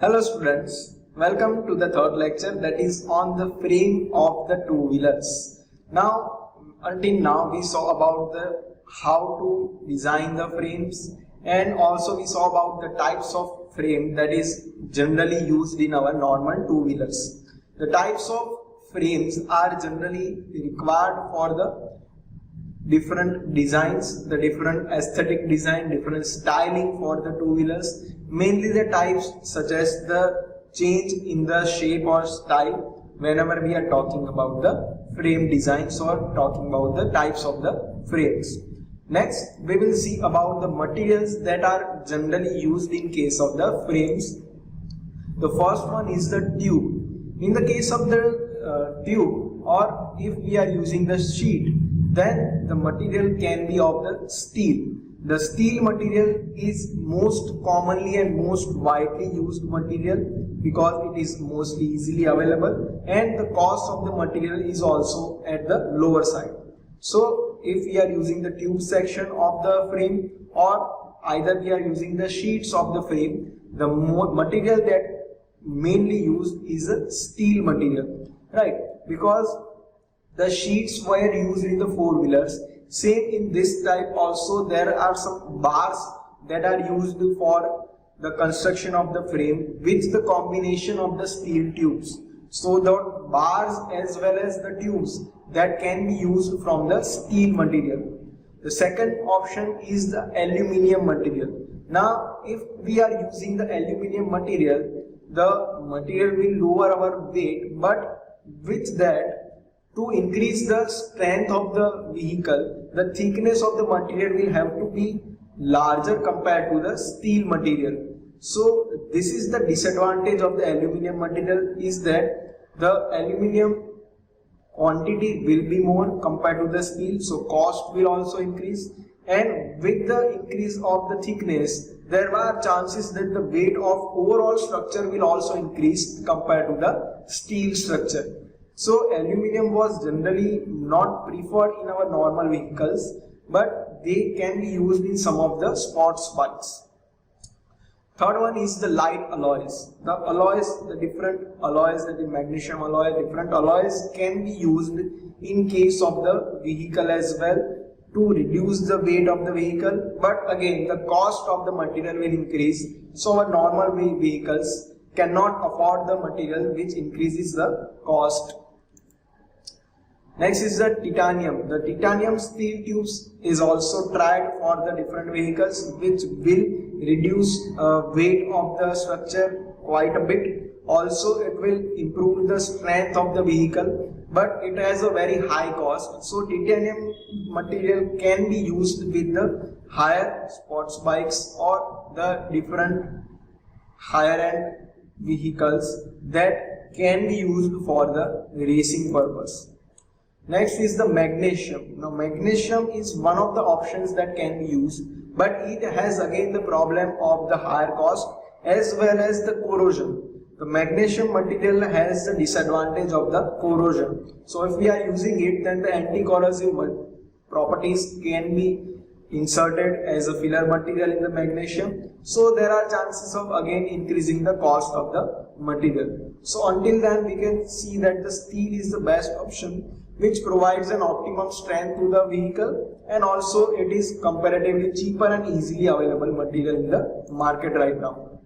Hello students, welcome to the third lecture, that is on the frame of the two-wheelers. Until now we saw about how to design the frames, and also we saw about the types of frame that is generally used in our normal two-wheelers. The types of frames are generally required for the different designs, the different aesthetic design, different styling for the two-wheelers. Mainly the types suggest the change in the shape or style whenever we are talking about the frame designs or talking about the types of the frames. Next, we will see about the materials that are generally used in case of the frames. The first one is the tube. In the case of the tube, or if we are using the sheet, then the material can be of the steel. The steel material is most commonly and most widely used material because it is mostly easily available, and the cost of the material is also at the lower side. So if we are using the tube section of the frame, or either we are using the sheets of the frame, the material that mainly used is a steel material, right? Because the sheets were used in the four-wheelers. Same in this type also, there are some bars that are used for the construction of the frame with the combination of the steel tubes. So the bars as well as the tubes that can be used from the steel material. The second option is the aluminium material. Now if we are using the aluminium material, the material will lower our weight, but with that, to increase the strength of the vehicle, the thickness of the material will have to be larger compared to the steel material. So this is the disadvantage of the aluminium material, is that the aluminium quantity will be more compared to the steel, so cost will also increase, and with the increase of the thickness, there are chances that the weight of overall structure will also increase compared to the steel structure. So aluminium was generally not preferred in our normal vehicles, but they can be used in some of the sports bikes. Third one is the light alloys. The alloys, the different alloys, that is magnesium alloy, different alloys can be used in case of the vehicle as well to reduce the weight of the vehicle. But again, the cost of the material will increase. So our normal vehicles cannot afford the material, which increases the cost. Next is the titanium. The titanium steel tubes is also tried for the different vehicles, which will reduce weight of the structure quite a bit. Also it will improve the strength of the vehicle, but it has a very high cost. So titanium material can be used with the higher sports bikes or the different higher end vehicles that can be used for the racing purpose. Next is the magnesium. Now magnesium is one of the options that can be used, but it has again the problem of the higher cost as well as the corrosion. The magnesium material has the disadvantage of the corrosion. So if we are using it, then the anti-corrosive properties can be inserted as a filler material in the magnesium. So there are chances of again increasing the cost of the material. So until then we can see that the steel is the best option, which provides an optimum strength to the vehicle, and also it is comparatively cheaper and easily available material in the market right now.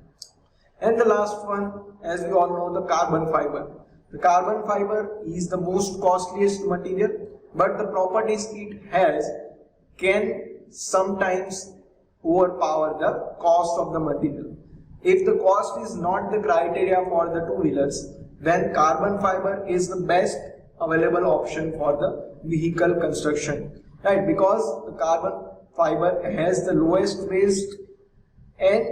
And the last one, as we all know, the carbon fiber. The carbon fiber is the most costliest material, but the properties it has can sometimes overpower the cost of the material. If the cost is not the criteria for the two-wheelers, then carbon fiber is the best available option for the vehicle construction, right? Because the carbon fiber has the lowest waste and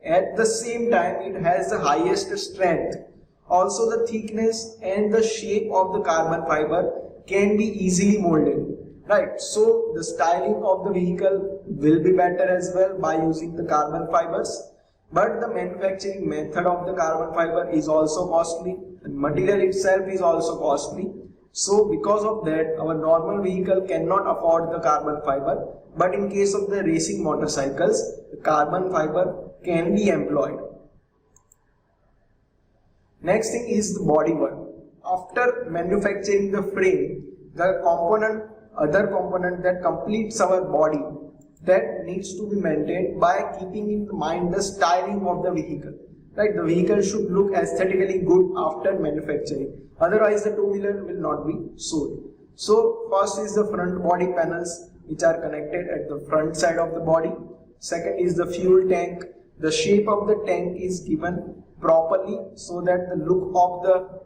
at the same time it has the highest strength. Also the thickness and the shape of the carbon fiber can be easily molded, right? So the styling of the vehicle will be better as well by using the carbon fibers. But the manufacturing method of the carbon fiber is also costly, and material itself is also costly. So because of that, our normal vehicle cannot afford the carbon fiber, but in case of the racing motorcycles, the carbon fiber can be employed. Next thing is the bodywork. After manufacturing the frame, the other component that completes our body, that needs to be maintained by keeping in mind the styling of the vehicle. Right, the vehicle should look aesthetically good after manufacturing. Otherwise, the two-wheeler will not be sold. So, first is the front body panels, which are connected at the front side of the body. Second is the fuel tank. The shape of the tank is given properly so that the look of the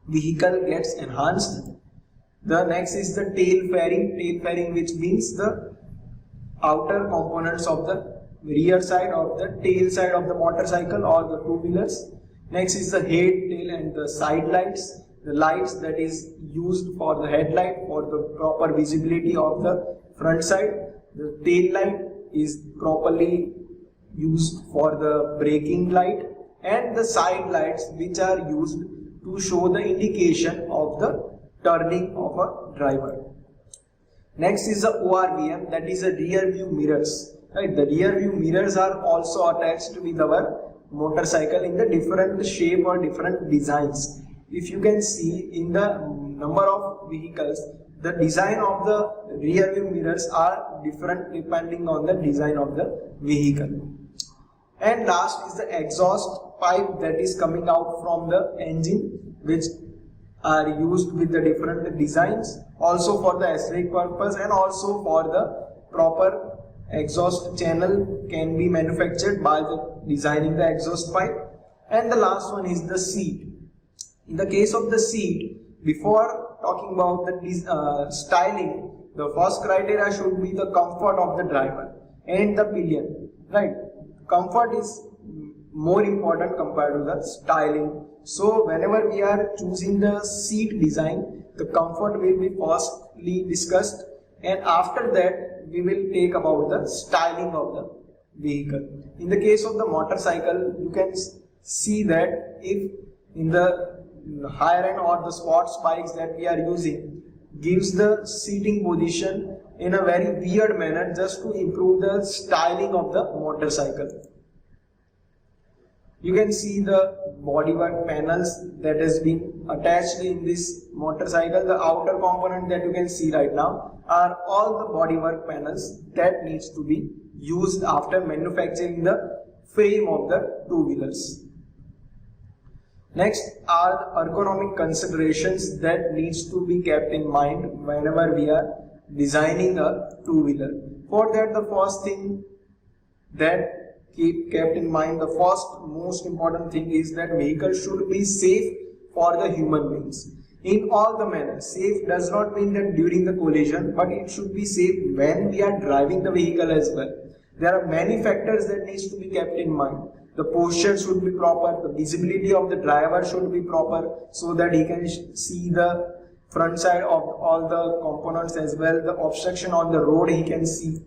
vehicle gets enhanced. The next is the tail fairing, which means the outer components of the rear side or the tail side of the motorcycle or the two-wheelers. Next is the head, tail and the side lights. The lights that is used for the headlight for the proper visibility of the front side. The tail light is properly used for the braking light, and the side lights which are used to show the indication of the turning of a driver. Next is the ORVM, that is a rear view mirrors. Right, the rear view mirrors are also attached with our motorcycle in the different shape or different designs. If you can see in the number of vehicles, the design of the rear view mirrors are different depending on the design of the vehicle. And last is the exhaust pipe that is coming out from the engine, which are used with the different designs, also for the aesthetic purpose and also for the proper exhaust channel can be manufactured by the designing the exhaust pipe. And the last one is the seat. In the case of the seat, before talking about the styling, the first criteria should be the comfort of the driver and the pillion. Right, comfort is more important compared to the styling. So whenever we are choosing the seat design, the comfort will be firstly discussed, and after that we will take about the styling of the vehicle. In the case of the motorcycle, you can see that if in the higher end or the sports bikes that we are using gives the seating position in a very weird manner just to improve the styling of the motorcycle. You can see the bodywork panels that has been attached in this motorcycle. The outer component that you can see right now are all the bodywork panels that needs to be used after manufacturing the frame of the two-wheelers. Next are the ergonomic considerations that needs to be kept in mind whenever we are designing a two-wheeler. For that, the first thing that kept in mind, the first most important thing is that vehicle should be safe for the human beings in all the manners. Safe does not mean that during the collision, but it should be safe when we are driving the vehicle as well. There are many factors that needs to be kept in mind. The posture should be proper, the visibility of the driver should be proper so that he can see the front side of all the components as well. The obstruction on the road he can see.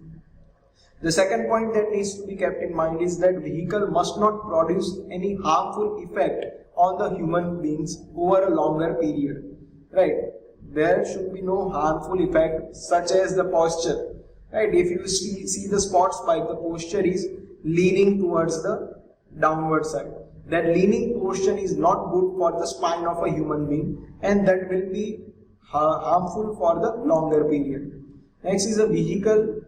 The second point that needs to be kept in mind is that vehicle must not produce any harmful effect on the human beings over a longer period. Right? There should be no harmful effect such as the posture. Right? If you see the sports bike, the posture is leaning towards the downward side. That leaning posture is not good for the spine of a human being, and that will be harmful for the longer period. Next is a vehicle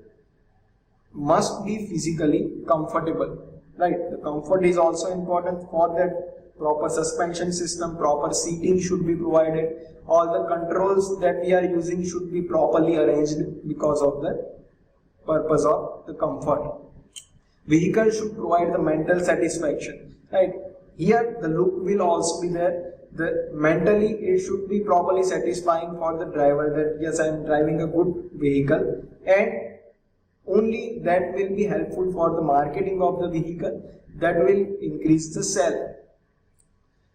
must be physically comfortable. Right, the comfort is also important. For that, proper suspension system, proper seating should be provided. All the controls that we are using should be properly arranged because of the purpose of the comfort. Vehicle should provide the mental satisfaction. Right, here the look will also be there. The mentally it should be properly satisfying for the driver that yes, I am driving a good vehicle, and only that will be helpful for the marketing of the vehicle. that will increase the sale.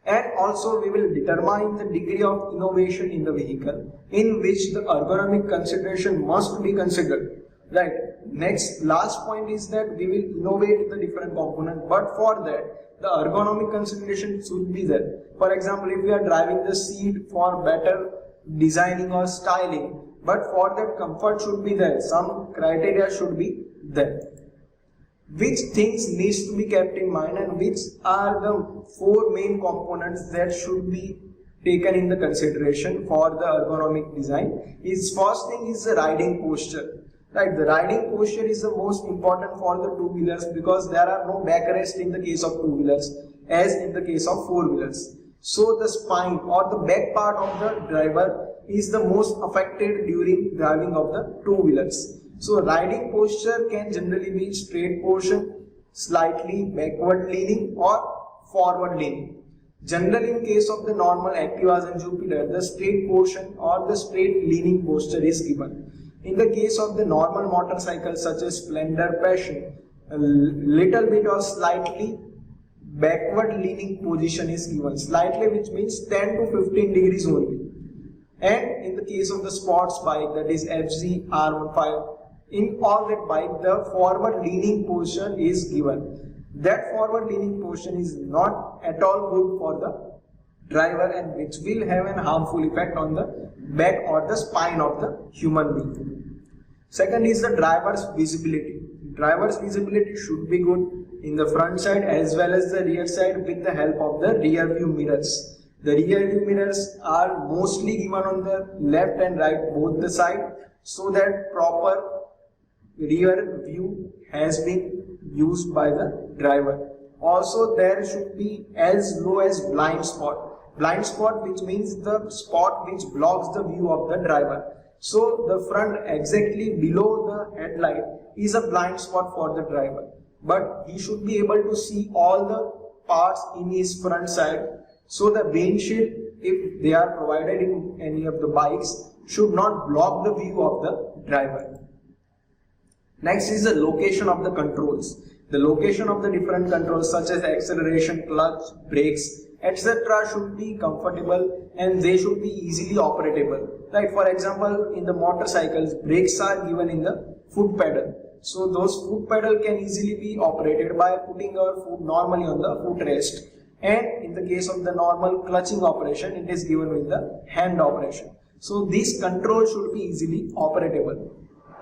And also we will determine the degree of innovation in the vehicle, in which the ergonomic consideration must be considered. Right. Next, last point is that we will innovate the different component, but for that the ergonomic consideration should be there. For example, if we are driving the seat for better designing or styling, but for that comfort should be there, some criteria should be there. Which things needs to be kept in mind, and which are the 4 main components that should be taken in the consideration for the ergonomic design is, first thing is the riding posture. Right, the riding posture is the most important for the two-wheelers, because there are no backrest in the case of two-wheelers as in the case of four-wheelers. So the spine or the back part of the driver is the most affected during driving of the two-wheelers. So riding posture can generally be straight portion, slightly backward leaning or forward leaning. Generally in case of the normal Activas and Jupiter, the straight portion or the straight leaning posture is given. In the case of the normal motorcycles such as Splendor, Passion, a little bit or slightly backward leaning position is given. Slightly, which means 10 to 15 degrees only. And in the case of the sports bike, that is FZ R15, in all that bike the forward leaning position is given. That forward leaning position is not at all good for the driver, and which will have an harmful effect on the back or the spine of the human being. Second is the driver's visibility. Driver's visibility should be good in the front side as well as the rear side with the help of the rear view mirrors. The rear view mirrors are mostly given on the left and right both the side, so that proper rear view has been used by the driver. Also there should be as low as blind spot. Blind spot, which means the spot which blocks the view of the driver. So the front exactly below the headlight is a blind spot for the driver, but he should be able to see all the parts in his front side. So the windshield, if they are provided in any of the bikes, should not block the view of the driver. Next is the location of the controls. The location of the different controls such as acceleration, clutch, brakes, etc. should be comfortable and they should be easily operable. Like for example, in the motorcycles, brakes are given in the foot pedal. So those foot pedal can easily be operated by putting our foot normally on the footrest. And in the case of the normal clutching operation, it is given with the hand operation. So these controls should be easily operable.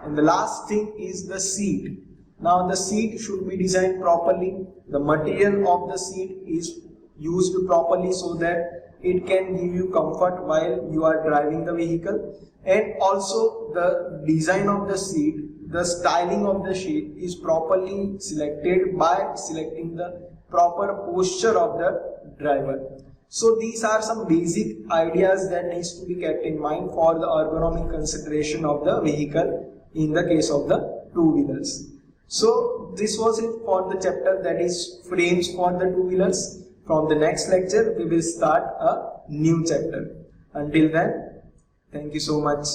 And the last thing is the seat. Now the seat should be designed properly. The material of the seat is used properly so that it can give you comfort while you are driving the vehicle. And also the design of the seat, the styling of the seat is properly selected by selecting the proper posture of the driver. So these are some basic ideas that needs to be kept in mind for the ergonomic consideration of the vehicle in the case of the two-wheelers. So this was it for the chapter, that is frames for the two-wheelers. From the next lecture we will start a new chapter. Until then, thank you so much.